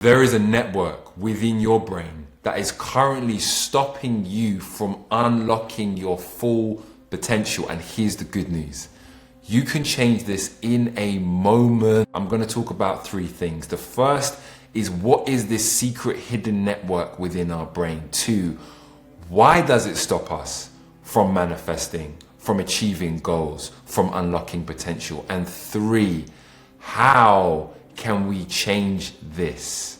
There is a network within your brain that is currently stopping you from unlocking your full potential. And here's the good news. You can change this in a moment. I'm going to talk about three things. The first is, what is this secret hidden network within our brain? Two, why does it stop us from manifesting, from achieving goals, from unlocking potential? And three, how can we change this?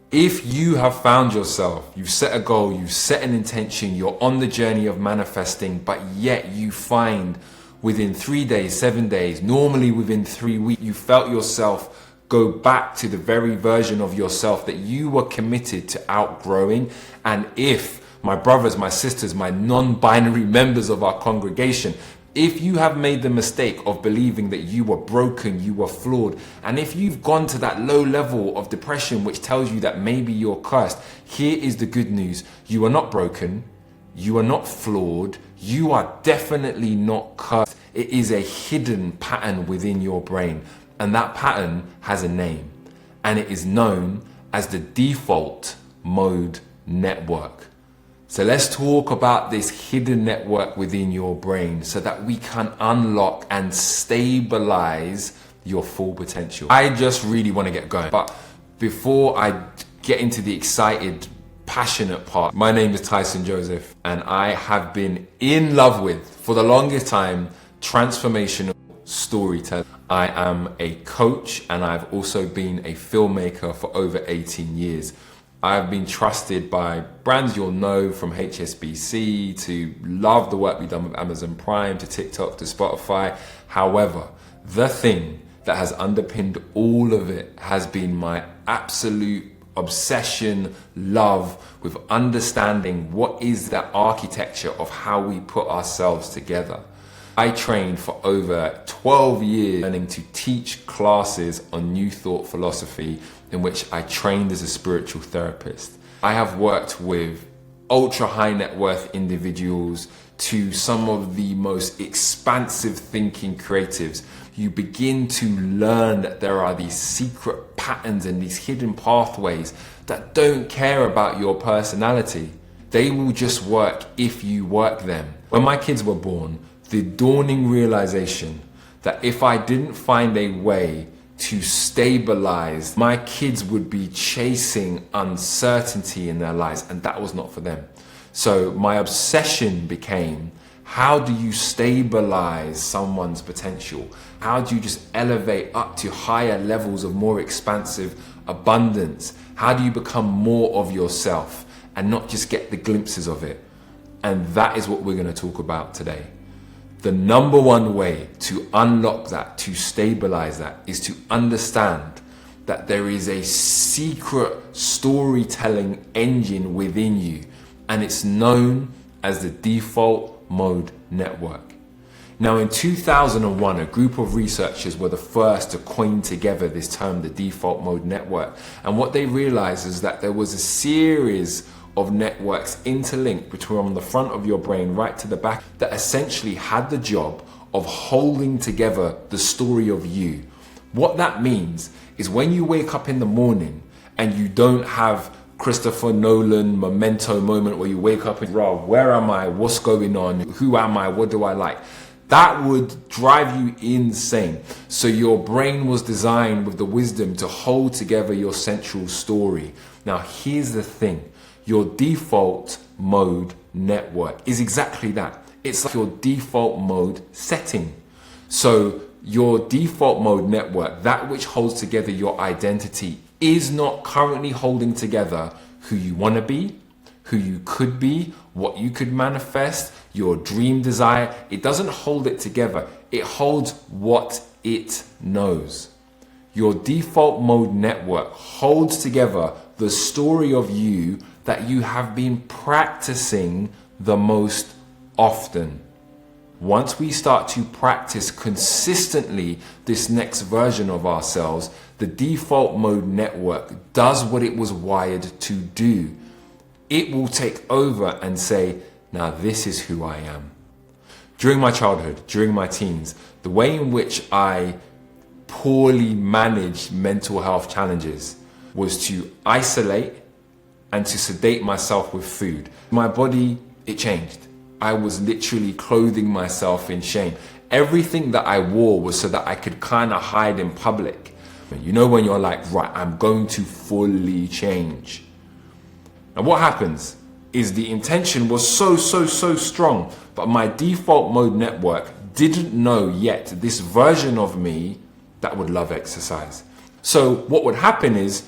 If you have found yourself, you've set a goal, you've set an intention, you're on the journey of manifesting, but yet you find within 3 days, 7 days, normally within 3 weeks, you felt yourself go back to the very version of yourself that you were committed to outgrowing. And if, my brothers, my sisters, my non-binary members of our congregation, if you have made the mistake of believing that you were broken, you were flawed, and if you've gone to that low level of depression which tells you that maybe you're cursed, here is the good news. You are not broken, you are not flawed, you are definitely not cursed. It is a hidden pattern within your brain, and that pattern has a name, and it is known as the default mode network. So let's talk about this hidden network within your brain so that we can unlock and stabilize your full potential. I just really want to get going. But before I get into the excited, passionate part, my name is Tyson Joseph, and I have been in love with, for the longest time, transformational storytelling. I am a coach, and I've also been a filmmaker for over 18 years. I've been trusted by brands you'll know, from HSBC to love the work we've done with Amazon Prime to TikTok to Spotify. However, the thing that has underpinned all of it has been my absolute obsession, love with understanding what is that architecture of how we put ourselves together. I trained for over 12 years learning to teach classes on New Thought philosophy, in which I trained as a spiritual therapist. I have worked with ultra high net worth individuals to some of the most expansive thinking creatives. You begin to learn that there are these secret patterns and these hidden pathways that don't care about your personality. They will just work if you work them. When my kids were born, the dawning realization that if I didn't find a way to stabilize, my kids would be chasing uncertainty in their lives, and that was not for them. So my obsession became, how do you stabilize someone's potential? How do you just elevate up to higher levels of more expansive abundance? How do you become more of yourself and not just get the glimpses of it? And that is what we're going to talk about today. The number one way to unlock that, to stabilize that, is to understand that there is a secret storytelling engine within you, and it's known as the default mode network. Now, in 2001, a group of researchers were the first to coin together this term, the default mode network. And what they realized is that there was a series of networks interlinked between the front of your brain right to the back that essentially had the job of holding together the story of you. What that means is when you wake up in the morning and you don't have Christopher Nolan memento moment where you wake up and, where am I? What's going on? Who am I? What do I like? That would drive you insane. So your brain was designed with the wisdom to hold together your central story. Now, here's the thing. Your default mode network is exactly that. It's like your default mode setting. So your default mode network, that which holds together your identity, is not currently holding together who you want to be, who you could be, what you could manifest, your dream desire. It doesn't hold it together. It holds what it knows. Your default mode network holds together the story of you that you have been practicing the most often. Once we start to practice consistently this next version of ourselves, the default mode network does what it was wired to do. It will take over and say, now this is who I am. During my childhood, during my teens, the way in which I poorly managed mental health challenges was to isolate and to sedate myself with food. My body, it changed. I was literally clothing myself in shame. Everything that I wore was so that I could kind of hide in public. You know, when you're like, right, I'm going to fully change. And what happens is the intention was so strong, but my default mode network didn't know yet this version of me that would love exercise. So what would happen is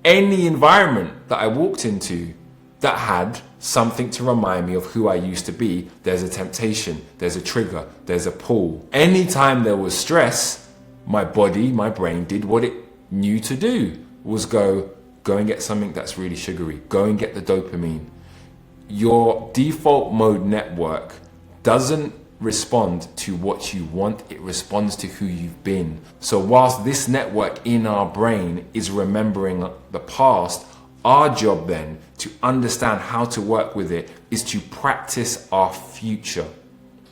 any environment that I walked into that had something to remind me of who I used to be, there's a temptation, there's a trigger, there's a pull. Anytime there was stress, my body, my brain did what it knew to do, was go and get something that's really sugary, go and get the dopamine. Your default mode network doesn't respond to what you want, it responds to who you've been. So whilst this network in our brain is remembering the past, our job then to understand how to work with it is to practice our future.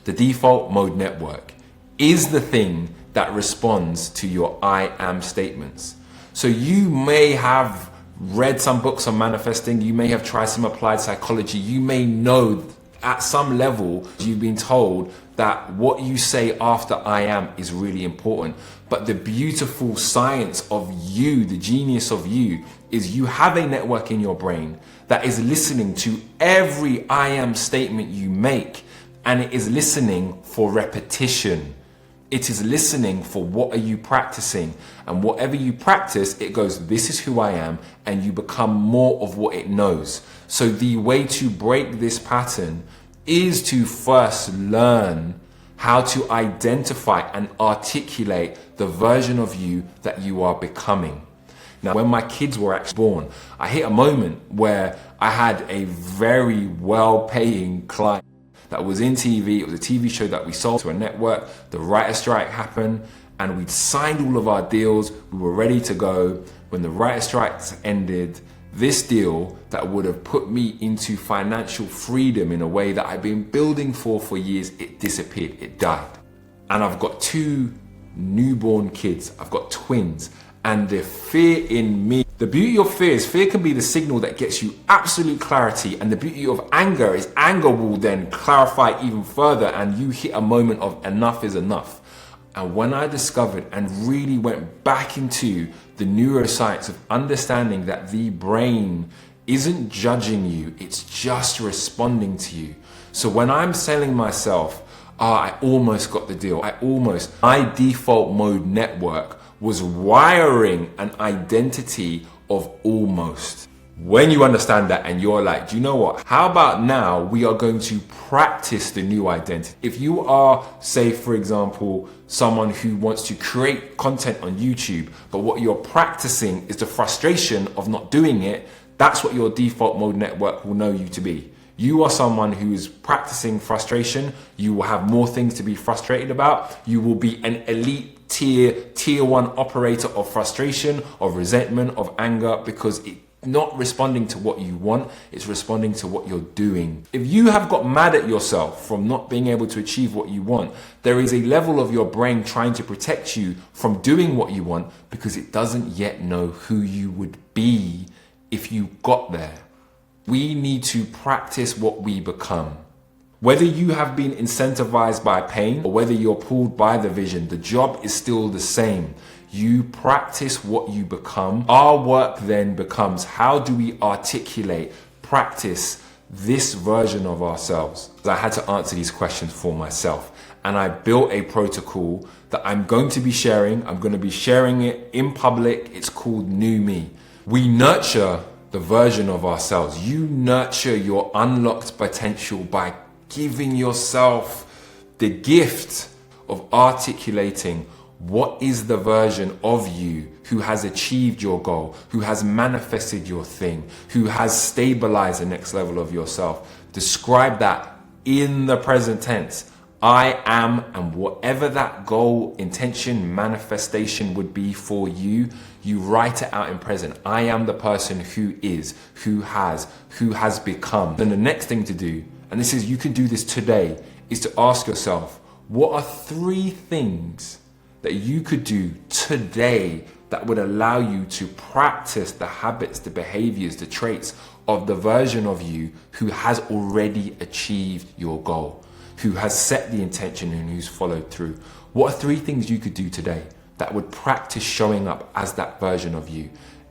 The default mode network is the thing that responds to your I am statements. So you may have read some books on manifesting, you may have tried some applied psychology, you may know at some level you've been told that what you say after I am is really important. But the beautiful science of you, the genius of you, is you have a network in your brain that is listening to every I am statement you make, and it is listening for repetition. It is listening for what are you practicing, and whatever you practice, it goes, this is who I am, and you become more of what it knows. So the way to break this pattern is to first learn how to identify and articulate the version of you that you are becoming. Now, when my kids were actually born, I hit a moment where I had a very well-paying client that was in TV. It was a TV show that we sold to a network. The writer strike happened and we'd signed all of our deals. We were ready to go. When the writer strike ended, this deal that would have put me into financial freedom in a way that I've been building for years, it disappeared, it died. And I've got 2 newborn kids. I've got twins. And the fear in me, the beauty of fear can be the signal that gets you absolute clarity, and the beauty of anger is anger will then clarify even further and you hit a moment of enough is enough. And when I discovered and really went back into the neuroscience of understanding that the brain isn't judging you, it's just responding to you. So when I'm selling myself, I almost got the deal, my default mode network was wiring an identity of almost. When you understand that and you're like, do you know what? How about now we are going to practice the new identity? If you are, say, for example, someone who wants to create content on YouTube, but what you're practicing is the frustration of not doing it, that's what your default mode network will know you to be. You are someone who is practicing frustration. You will have more things to be frustrated about. You will be an elite tier 1 operator of frustration, of resentment, of anger, because it's not responding to what you want, it's responding to what you're doing. If you have got mad at yourself from not being able to achieve what you want, there is a level of your brain trying to protect you from doing what you want because it doesn't yet know who you would be if you got there. We need to practice what we become. Whether you have been incentivized by pain or whether you're pulled by the vision, the job is still the same. You practice what you become. Our work then becomes, how do we articulate, practice this version of ourselves? I had to answer these questions for myself, and I built a protocol that I'm going to be sharing. I'm going to be sharing it in public. It's called New Me. We nurture the version of ourselves. You nurture your unlocked potential by giving yourself the gift of articulating what is the version of you who has achieved your goal, who has manifested your thing, who has stabilized the next level of yourself. Describe that in the present tense. I am, and whatever that goal, intention, manifestation would be for you, you write it out in present. I am the person who is, who has become. Then the next thing to do, and you can do this today, is to ask yourself, what are 3 things that you could do today that would allow you to practice the habits, the behaviors, the traits of the version of you who has already achieved your goal, who has set the intention and who's followed through? What are 3 things you could do today that would practice showing up as that version of you?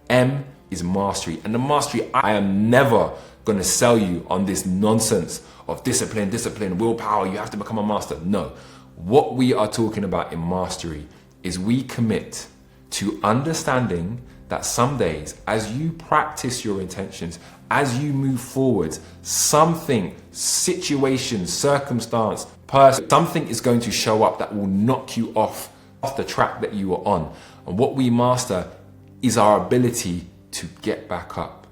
M is mastery. And the mastery, I am never going to sell you on this nonsense of discipline, willpower, you have to become a master. No. What we are talking about in mastery is we commit to understanding that some days, as you practice your intentions, as you move forward, something, situation, circumstance, person, something is going to show up that will knock you off the track that you are on. And what we master is our ability to get back up.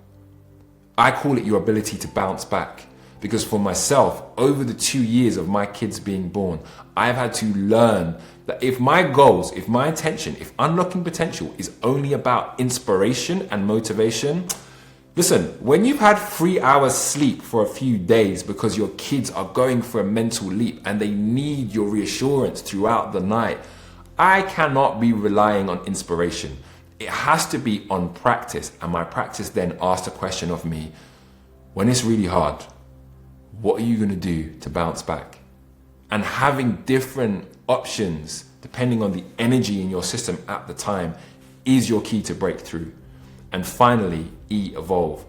I call it your ability to bounce back. Because for myself, over the 2 years of my kids being born, I've had to learn that if my goals, if my intention, if unlocking potential is only about inspiration and motivation, listen, when you've had 3 hours sleep for a few days because your kids are going for a mental leap and they need your reassurance throughout the night, I cannot be relying on inspiration. It has to be on practice. And my practice then asks a question of me, when it's really hard, what are you going to do to bounce back? And having different options depending on the energy in your system at the time is your key to breakthrough. And finally, E, evolve.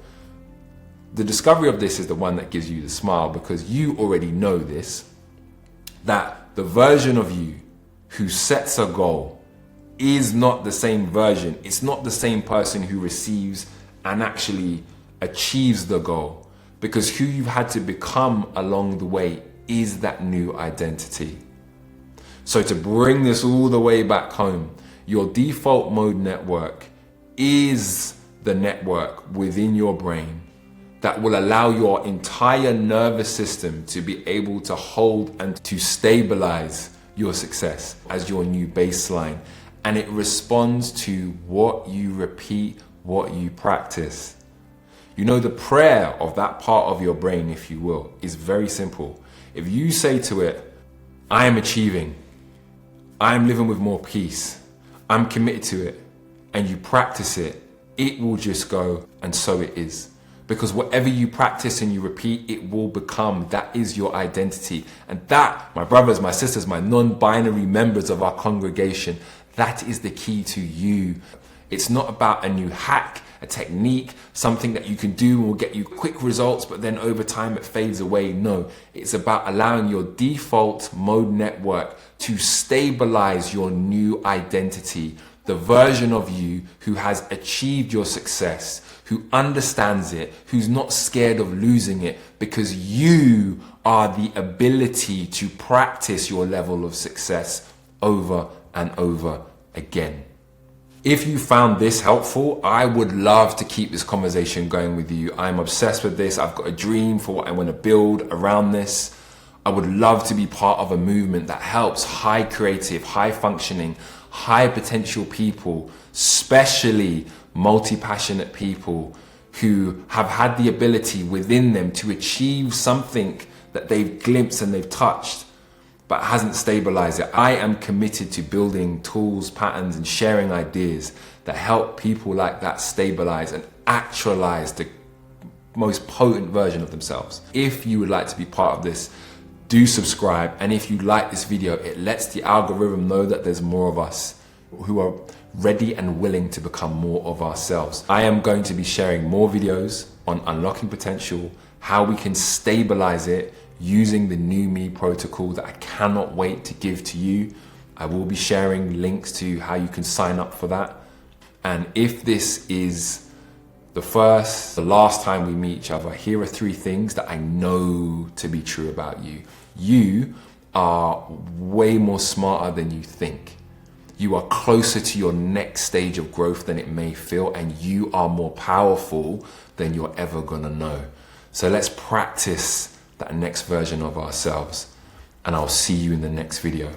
The discovery of this is the one that gives you the smile, because you already know this, that the version of you who sets a goal is not the same version. It's not the same person who receives and actually achieves the goal. Because who you've had to become along the way is that new identity. So to bring this all the way back home, your default mode network is the network within your brain that will allow your entire nervous system to be able to hold and to stabilize your success as your new baseline. And it responds to what you repeat, what you practice. You know, the prayer of that part of your brain, if you will, is very simple. If you say to it, I am achieving, I am living with more peace, I'm committed to it, and you practice it, it will just go, and so it is. Because whatever you practice and you repeat, it will become. That is your identity. And that, my brothers, my sisters, my non-binary members of our congregation, that is the key to you. It's not about a new hack, a technique, something that you can do and will get you quick results, but then over time it fades away. No, it's about allowing your default mode network to stabilize your new identity, the version of you who has achieved your success, who understands it, who's not scared of losing it, because you are the ability to practice your level of success over and over again. If you found this helpful, I would love to keep this conversation going with you. I'm obsessed with this. I've got a dream for what I want to build around this. I would love to be part of a movement that helps high creative, high functioning, high potential people, especially multi-passionate people who have had the ability within them to achieve something that they've glimpsed and they've touched, but hasn't stabilized it. I am committed to building tools, patterns, and sharing ideas that help people like that stabilize and actualize the most potent version of themselves. If you would like to be part of this, do subscribe. And if you like this video, it lets the algorithm know that there's more of us who are ready and willing to become more of ourselves. I am going to be sharing more videos on unlocking potential, how we can stabilize it, using the New Me protocol that I cannot wait to give to you. I will be sharing links to how you can sign up for that. And if this is the last time we meet each other, here are 3 things that I know to be true about you. You are way more smarter than you think. You are closer to your next stage of growth than it may feel, and you are more powerful than you're ever gonna know. So let's practice that next version of ourselves, and I'll see you in the next video.